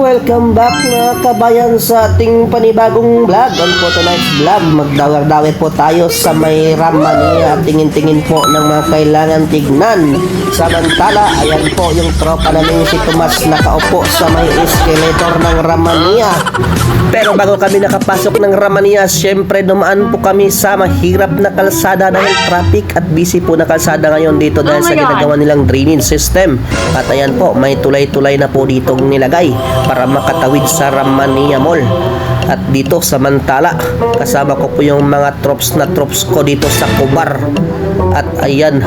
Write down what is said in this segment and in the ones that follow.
welcome back mga kabayan sa ating panibagong vlog. On po tonight's vlog, magdawar-dawit po tayo sa may Ramania. Tingin-tingin po ng mga kailangan tignan. Samantala, ayan po yung tropa namin si Tomas nakaupo sa may escalator ng Ramania. Pero bago kami nakapasok ng Ramania, syempre dumaan po kami sa mahirap na kalsada dahil traffic at busy po na kalsada ngayon dito dahil sa ginagawa nilang drainage system. At ayan po, may tulay-tulay na po ditong nilagay para makatawid sa Ramania Mall. At dito sa Mantala, kasama ko po yung mga troops ko dito sa Cobar. At ayan,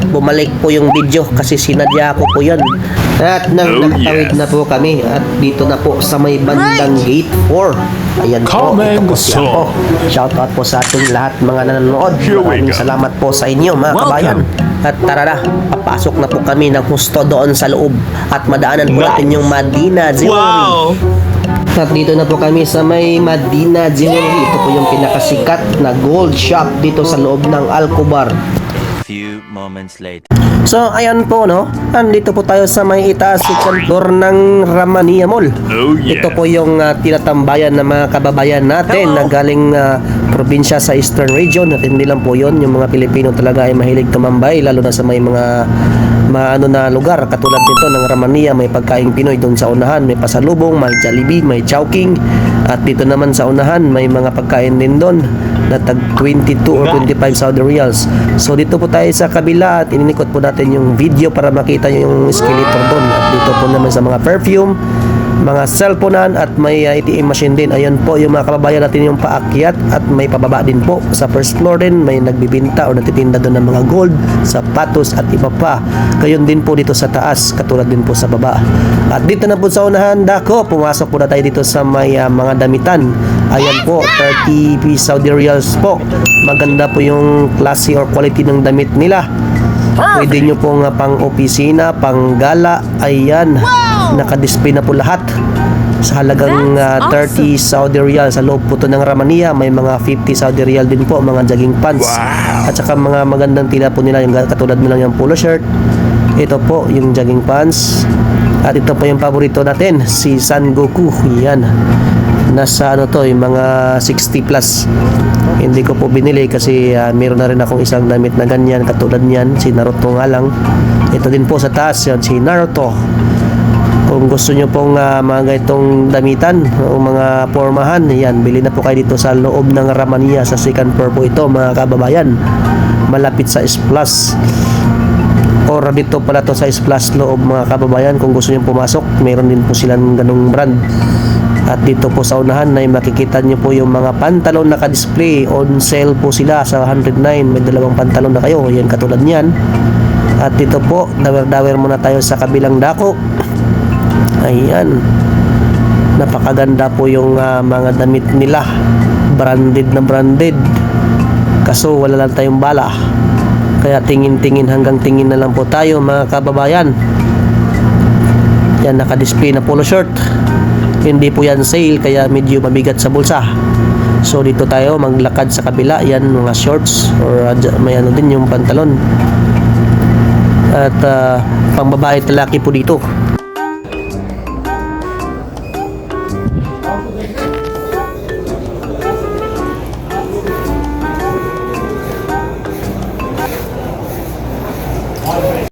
bumalik po yung video kasi sinadya ko po yun. At nakatawid na po kami at dito na po sa may bandang gate 4. Ayan po, ito po siya po. Shoutout po sa ating lahat mga nanonood. Maraming salamat po sa inyo mga kabayan. At tara na, papasok na po kami ng husto doon sa loob at madaanan po natin yung Madina Jewelry. At dito na po kami sa may Madina Jewelry. Ito po yung pinakasikat na gold shop dito sa loob ng Alcobar. Few moments later. So ayan po no, andito po tayo sa may itaas second floor ng Ramania Mall. Ito po yung tinatambayan ng mga kababayan natin na galing probinsya sa Eastern Region. At hindi lang po yun, yung mga Pilipino talaga ay mahilig tumambay, lalo na sa may mga ano na lugar katulad nito ng Ramania. May pagkaing Pinoy doon sa unahan, may pasalubong, may Jollibee, may Chowking. At dito naman sa unahan may mga pagkain din doon na tag 22 or 25 Saudi Riyals. So dito po tayo sa kabila at ininikot po natin yung video para makita nyo yung escalator doon. At dito po naman sa mga perfume, mga cellphonean at may ATM machine din. Ayan po yung mga kababayan natin yung paakyat at may pababa din po. Sa first floor din may nagbibinta o natitinda doon ng mga gold, sapatos at iba pa. Gayon din po dito sa taas, katulad din po sa baba. At dito na po sa unahan, dako, pumasok po na tayo dito sa may mga damitan. Ayan po, 30 Saudi Riyals po. Maganda po yung klase or quality ng damit nila. Pwede nyo pong pang opisina, pang gala. Ayan, nakadisplay na po lahat sa halagang 30 Saudi Riyal. Sa loob po to ng Ramania, may mga 50 Saudi Riyal din po, mga jogging pants. At saka mga magandang tila po nila, yung katulad nila yung polo shirt. Ito po yung jogging pants. At ito po yung paborito natin, si Son Goku. Yan, nasa ano to, yung mga 60 plus. Hindi ko po binili kasi meron na rin akong isang damit na ganyan katulad niyan, si Naruto nga lang. Ito din po sa taas, yan, si Naruto. Kung gusto nyo pong mga itong damitan o mga pormahan, yan, bili na po kayo dito sa loob ng Ramania. Sa second floor po ito mga kababayan, malapit sa S-Plus. Or dito pala to sa S-Plus loob mga kababayan. Kung gusto nyo pumasok, meron din po silang ganung brand. At dito po sa unahan ay makikita nyo po yung mga pantalon naka-display. On sale po sila sa 109. May dalawang pantalon na kayo. Yan katulad niyan. At dito po, dawer-dawer muna tayo sa kabilang dako. Ayan. Napakaganda po yung mga damit nila. Branded na branded. Kaso wala lang tayong bala. Kaya tingin-tingin hanggang tingin na lang po tayo mga kababayan. Yan, naka-display na polo shirt. Hindi po yan sale kaya medyo mabigat sa bulsa. So dito tayo maglakad sa kabila. Yan mga shorts or may ano din yung pantalon. At pang babae at lalaki po dito.